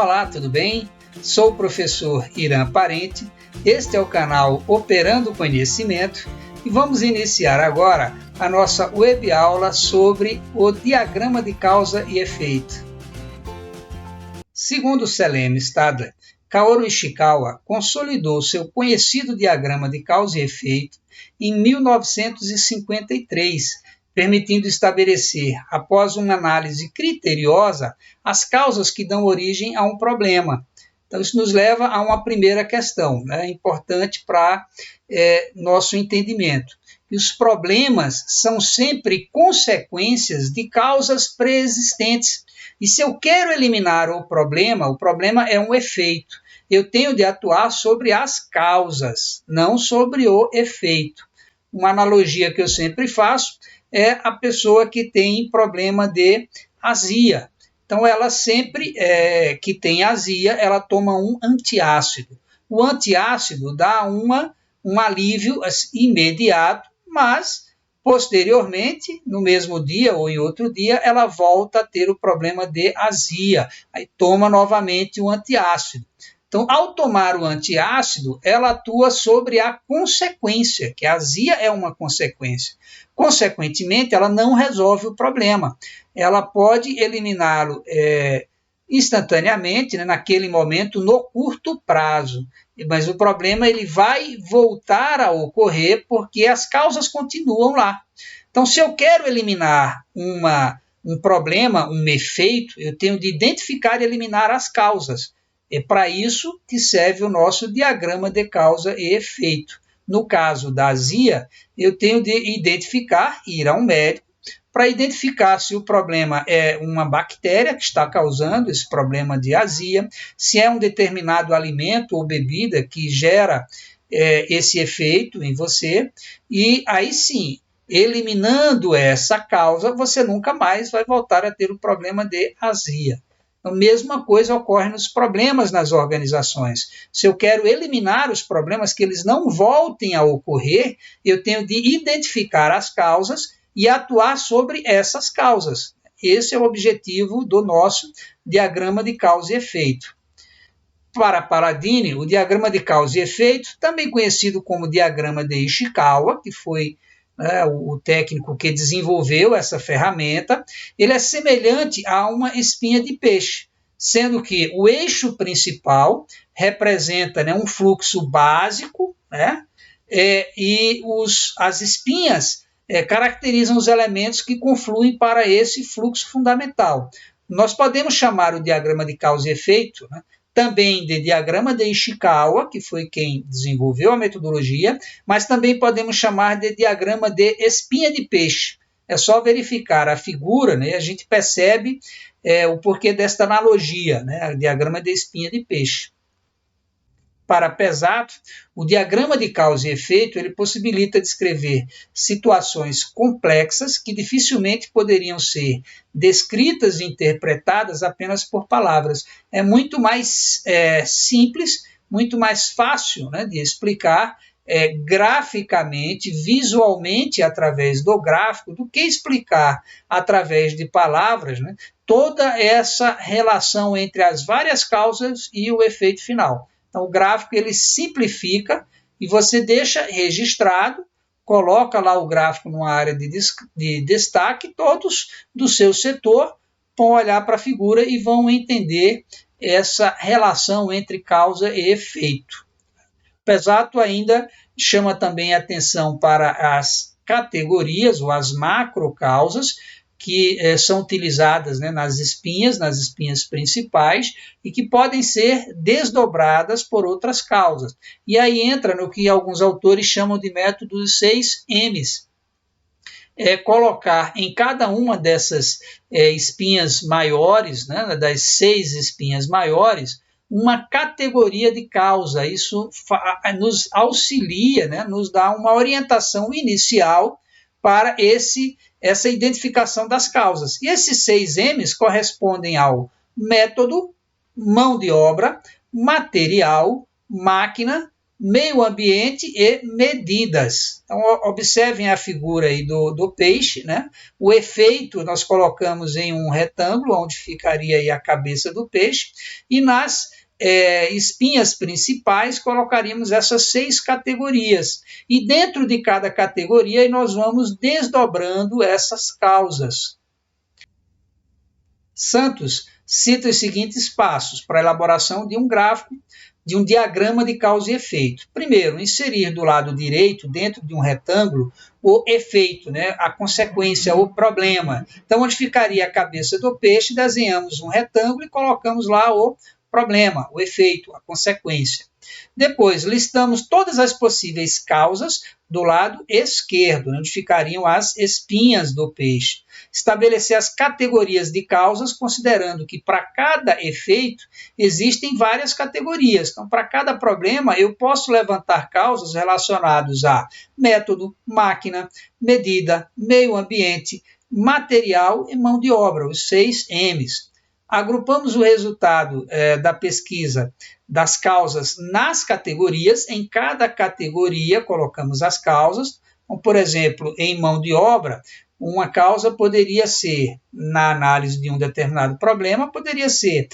Olá, tudo bem? Sou o professor Irã Parente, este é o canal Operando Conhecimento e vamos iniciar agora a nossa web aula sobre o diagrama de causa e efeito. Segundo Selene Stadler, Kaoru Ishikawa consolidou seu conhecido diagrama de causa e efeito em 1953, permitindo estabelecer, após uma análise criteriosa, as causas que dão origem a um problema. Então, isso nos leva a uma primeira questão, importante para nosso entendimento. E os problemas são sempre consequências de causas pré-existentes. E se eu quero eliminar o problema é um efeito. Eu tenho de atuar sobre as causas, não sobre o efeito. Uma analogia que eu sempre faço é a pessoa que tem problema de azia. Então, ela sempre que tem azia, ela toma um antiácido. O antiácido dá um alívio imediato, mas, posteriormente, no mesmo dia ou em outro dia, ela volta a ter o problema de azia. Aí toma novamente o antiácido. Então, ao tomar o antiácido, ela atua sobre a consequência, que a azia é uma consequência. Consequentemente, ela não resolve o problema. Ela pode eliminá-lo instantaneamente, naquele momento, no curto prazo. Mas o problema ele vai voltar a ocorrer porque as causas continuam lá. Então, se eu quero eliminar um problema, um efeito, eu tenho de identificar e eliminar as causas. É para isso que serve o nosso diagrama de causa e efeito. No caso da azia, eu tenho de identificar, ir a um médico, para identificar se o problema é uma bactéria que está causando esse problema de azia, se é um determinado alimento ou bebida que gera esse efeito em você, e aí sim, eliminando essa causa, você nunca mais vai voltar a ter o problema de azia. A mesma coisa ocorre nos problemas nas organizações. Se eu quero eliminar os problemas, que eles não voltem a ocorrer, eu tenho de identificar as causas e atuar sobre essas causas. Esse é o objetivo do nosso diagrama de causa e efeito. Para Paradini, o diagrama de causa e efeito, também conhecido como diagrama de Ishikawa, que foi o técnico que desenvolveu essa ferramenta, ele é semelhante a uma espinha de peixe, sendo que o eixo principal representa um fluxo básico, e as espinhas caracterizam os elementos que confluem para esse fluxo fundamental. Nós podemos chamar o diagrama de causa e efeito, também de diagrama de Ishikawa, que foi quem desenvolveu a metodologia, mas também podemos chamar de diagrama de espinha de peixe. É só verificar a figura, a gente percebe o porquê desta analogia, o diagrama de espinha de peixe. Para Pesato, o diagrama de causa e efeito ele possibilita descrever situações complexas que dificilmente poderiam ser descritas e interpretadas apenas por palavras. É muito mais simples, muito mais fácil de explicar graficamente, visualmente, através do gráfico, do que explicar através de palavras, toda essa relação entre as várias causas e o efeito final. Então, o gráfico ele simplifica e você deixa registrado, coloca lá o gráfico numa área de destaque, todos do seu setor vão olhar para a figura e vão entender essa relação entre causa e efeito. Pesato ainda chama também a atenção para as categorias ou as macrocausas, que são utilizadas nas espinhas principais e que podem ser desdobradas por outras causas. E aí entra no que alguns autores chamam de método dos 6 M's. Colocar em cada uma dessas espinhas maiores, das 6 espinhas maiores, uma categoria de causa. Isso nos auxilia, nos dá uma orientação inicial para essa identificação das causas. E esses 6 M's correspondem ao método, mão de obra, material, máquina, meio ambiente e medidas. Então, observem a figura aí do peixe, né? O efeito nós colocamos em um retângulo, onde ficaria aí a cabeça do peixe, e nas espinhas principais colocaríamos essas 6 categorias. E dentro de cada categoria nós vamos desdobrando essas causas. Santos cita os seguintes passos para a elaboração de um gráfico, de um diagrama de causa e efeito. Primeiro, inserir do lado direito, dentro de um retângulo, o efeito, né, a consequência, o problema. Então, onde ficaria a cabeça do peixe, desenhamos um retângulo e colocamos lá o problema, o efeito, a consequência. Depois, listamos todas as possíveis causas do lado esquerdo, onde ficariam as espinhas do peixe. Estabelecer as categorias de causas, considerando que para cada efeito existem várias categorias. Então, para cada problema, eu posso levantar causas relacionadas a método, máquina, medida, meio ambiente, material e mão de obra, os 6 M's. Agrupamos o resultado da pesquisa das causas nas categorias. Em cada categoria colocamos as causas. Então, por exemplo, em mão de obra, uma causa poderia ser, na análise de um determinado problema, poderia ser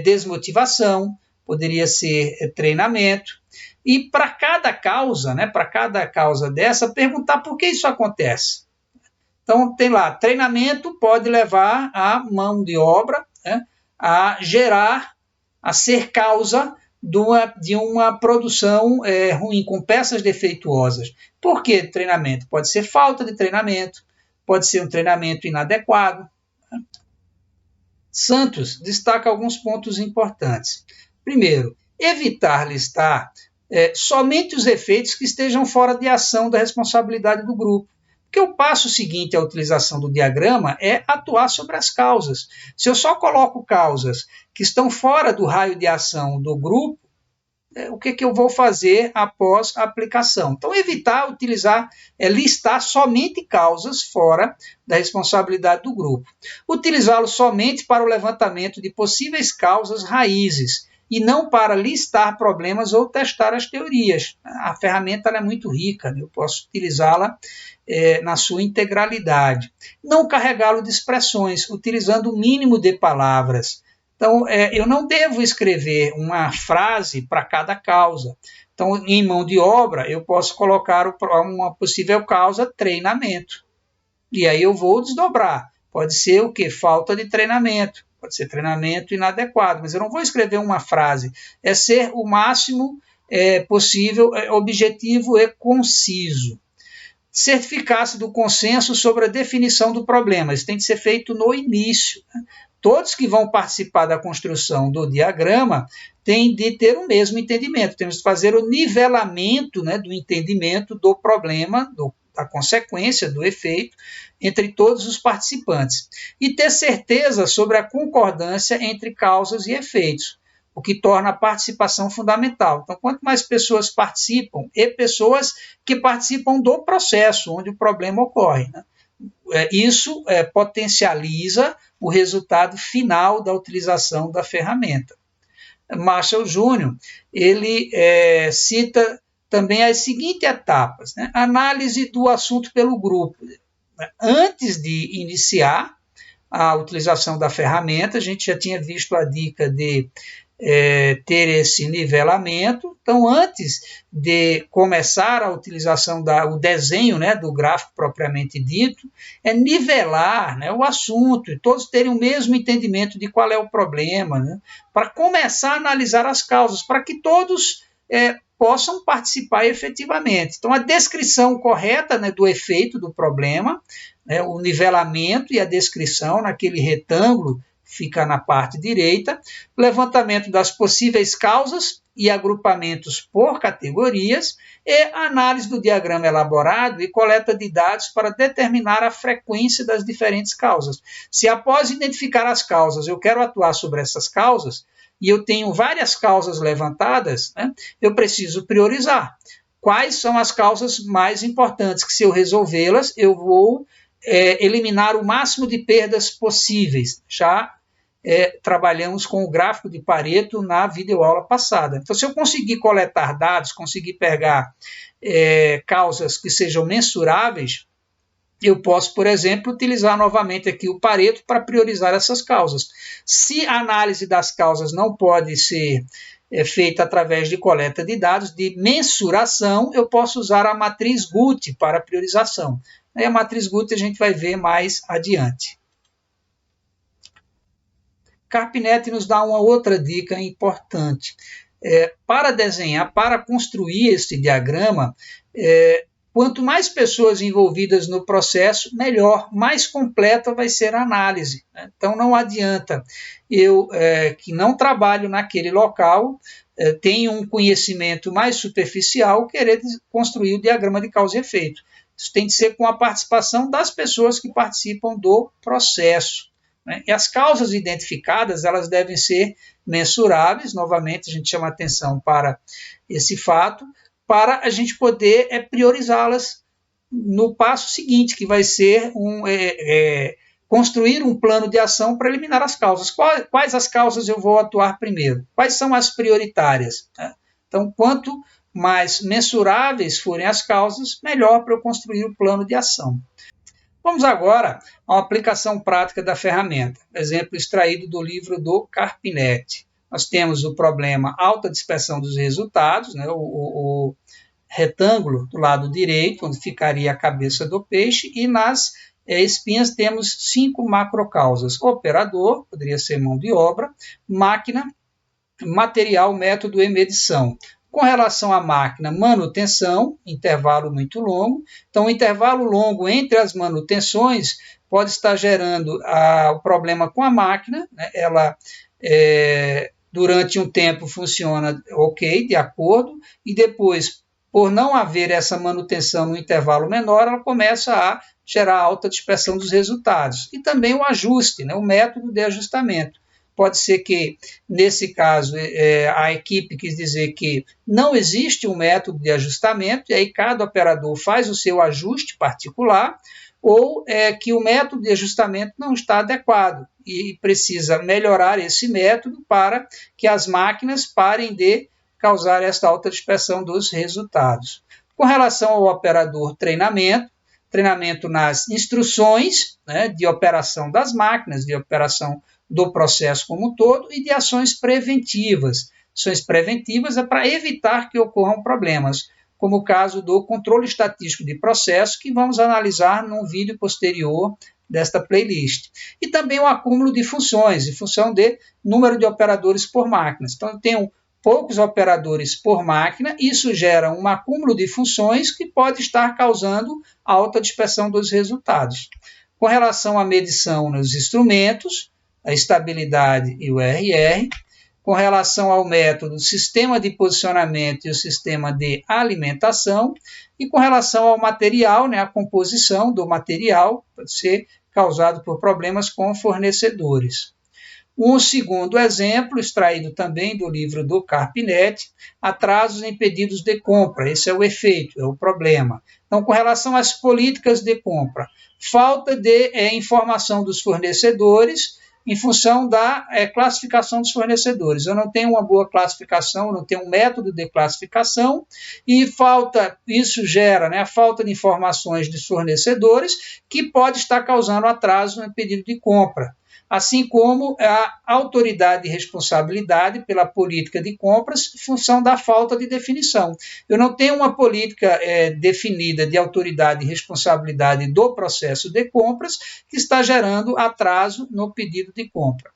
desmotivação, poderia ser treinamento. E para cada causa, né, para cada causa dessa, perguntar por que isso acontece. Então, tem lá, treinamento pode levar a mão de obra, né, a gerar, a ser causa de uma produção ruim, com peças defeituosas. Por que treinamento? Pode ser falta de treinamento, pode ser um treinamento inadequado. Santos destaca alguns pontos importantes. Primeiro, evitar listar somente os efeitos que estejam fora de ação da responsabilidade do grupo. Porque o passo seguinte à utilização do diagrama é atuar sobre as causas. Se eu só coloco causas que estão fora do raio de ação do grupo, o que eu vou fazer após a aplicação? Então, evitar listar somente causas fora da responsabilidade do grupo. Utilizá-lo somente para o levantamento de possíveis causas raízes, e não para listar problemas ou testar as teorias. A ferramenta é muito rica, né? Eu posso utilizá-la na sua integralidade. Não carregá-lo de expressões, utilizando o mínimo de palavras. Então, eu não devo escrever uma frase para cada causa. Então, em mão de obra, eu posso colocar uma possível causa, treinamento. E aí eu vou desdobrar. Pode ser o quê? Falta de treinamento. Pode ser treinamento inadequado, mas eu não vou escrever uma frase. É ser o máximo possível, objetivo e conciso. Certificar-se do consenso sobre a definição do problema. Isso tem que ser feito no início, né? Todos que vão participar da construção do diagrama têm de ter o mesmo entendimento. Temos que fazer o nivelamento, né, do entendimento do problema, da consequência, do efeito, entre todos os participantes. E ter certeza sobre a concordância entre causas e efeitos, o que torna a participação fundamental. Então, quanto mais pessoas participam, e pessoas que participam do processo onde o problema ocorre, né? Isso potencializa o resultado final da utilização da ferramenta. Marshall Júnior, ele cita também as seguintes etapas, né? Análise do assunto pelo grupo. Antes de iniciar a utilização da ferramenta, a gente já tinha visto a dica de ter esse nivelamento. Então, antes de começar a utilização o desenho, né, do gráfico propriamente dito, é nivelar, né, o assunto, e todos terem o mesmo entendimento de qual é o problema, né, para começar a analisar as causas, para que todos possam participar efetivamente. Então, a descrição correta, né, do efeito do problema, né, o nivelamento e a descrição naquele retângulo fica na parte direita, levantamento das possíveis causas e agrupamentos por categorias, e análise do diagrama elaborado e coleta de dados para determinar a frequência das diferentes causas. Se após identificar as causas eu quero atuar sobre essas causas, e eu tenho várias causas levantadas, né, eu preciso priorizar. Quais são as causas mais importantes, que se eu resolvê-las, eu vou eliminar o máximo de perdas possíveis, já trabalhamos com o gráfico de Pareto na videoaula passada. Então, se eu conseguir coletar dados, conseguir pegar causas que sejam mensuráveis, eu posso, por exemplo, utilizar novamente aqui o Pareto para priorizar essas causas. Se a análise das causas não pode ser feita através de coleta de dados, de mensuração, eu posso usar a matriz Guth para priorização. A matriz Guth a gente vai ver mais adiante. Carpinetti nos dá uma outra dica importante. Para desenhar, para construir este diagrama, quanto mais pessoas envolvidas no processo, melhor, mais completa vai ser a análise. Então, não adianta eu, que não trabalho naquele local, tenho um conhecimento mais superficial, querer construir o diagrama de causa e efeito. Isso tem de ser com a participação das pessoas que participam do processo. E as causas identificadas, elas devem ser mensuráveis. Novamente, a gente chama atenção para esse fato, para a gente poder priorizá-las no passo seguinte, que vai ser construir um plano de ação para eliminar as causas. Quais as causas eu vou atuar primeiro? Quais são as prioritárias? Então, quanto mais mensuráveis forem as causas, melhor para eu construir o plano de ação. Vamos agora a uma aplicação prática da ferramenta. Exemplo extraído do livro do Carpinetti. Nós temos o problema alta dispersão dos resultados, o retângulo do lado direito, onde ficaria a cabeça do peixe, e nas espinhas temos 5 macrocausas. Operador, poderia ser mão de obra, máquina, material, método e medição. Com relação à máquina, manutenção, intervalo muito longo. Então, o intervalo longo entre as manutenções pode estar gerando o problema com a máquina. Ela, durante um tempo, funciona ok, de acordo, e depois, por não haver essa manutenção no intervalo menor, ela começa a gerar alta dispersão dos resultados. E também o ajuste, o método de ajustamento. Pode ser que, nesse caso, a equipe quis dizer que não existe um método de ajustamento, e aí cada operador faz o seu ajuste particular, ou que o método de ajustamento não está adequado e precisa melhorar esse método para que as máquinas parem de causar esta alta dispersão dos resultados. Com relação ao operador treinamento nas instruções de operação das máquinas, de operação do processo como um todo, e de ações preventivas. Ações preventivas é para evitar que ocorram problemas, como o caso do controle estatístico de processo, que vamos analisar num vídeo posterior desta playlist. E também o acúmulo de funções, em função de número de operadores por máquina. Então, eu tenho poucos operadores por máquina, isso gera um acúmulo de funções que pode estar causando alta dispersão dos resultados. Com relação à medição nos instrumentos, a estabilidade e o RR, com relação ao método, sistema de posicionamento e o sistema de alimentação, e com relação ao material, a composição do material pode ser causado por problemas com fornecedores. Um segundo exemplo, extraído também do livro do Carpinetti, atrasos em pedidos de compra. Esse é o efeito, é o problema. Então, com relação às políticas de compra, falta de informação dos fornecedores em função da classificação dos fornecedores. Eu não tenho uma boa classificação, eu não tenho um método de classificação, e isso gera a falta de informações dos fornecedores, que pode estar causando atraso no pedido de compra. Assim como a autoridade e responsabilidade pela política de compras, em função da falta de definição. Eu não tenho uma política definida de autoridade e responsabilidade do processo de compras, que está gerando atraso no pedido de compra.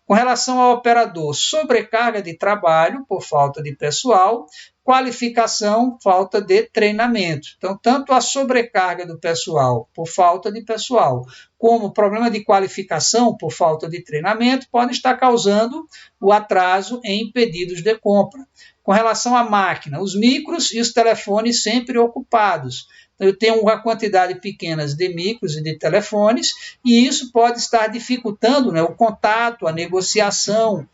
Com relação ao operador, sobrecarga de trabalho por falta de pessoal, qualificação, falta de treinamento. Então, tanto a sobrecarga do pessoal por falta de pessoal, como o problema de qualificação por falta de treinamento, podem estar causando o atraso em pedidos de compra. Com relação à máquina, os micros e os telefones sempre ocupados. Eu tenho uma quantidade pequena de micros e de telefones, e isso pode estar dificultando o contato, a negociação,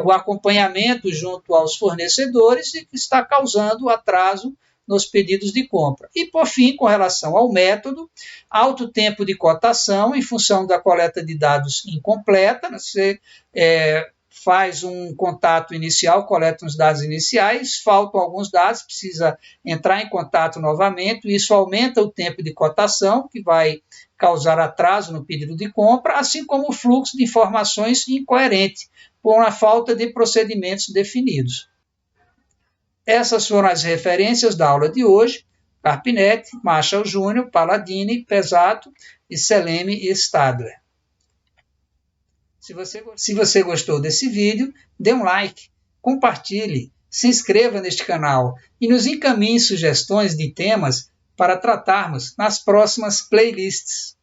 o acompanhamento junto aos fornecedores, e que está causando atraso nos pedidos de compra. E, por fim, com relação ao método, alto tempo de cotação em função da coleta de dados incompleta. Você faz um contato inicial, coleta os dados iniciais, faltam alguns dados, precisa entrar em contato novamente, isso aumenta o tempo de cotação, que vai causar atraso no pedido de compra, assim como o fluxo de informações incoerente, por uma falta de procedimentos definidos. Essas foram as referências da aula de hoje: Carpinetti, Marshall Jr., Palladini, Pesato e Seleme e Stadler. Se você gostou desse vídeo, dê um like, compartilhe, se inscreva neste canal e nos encaminhe sugestões de temas para tratarmos nas próximas playlists.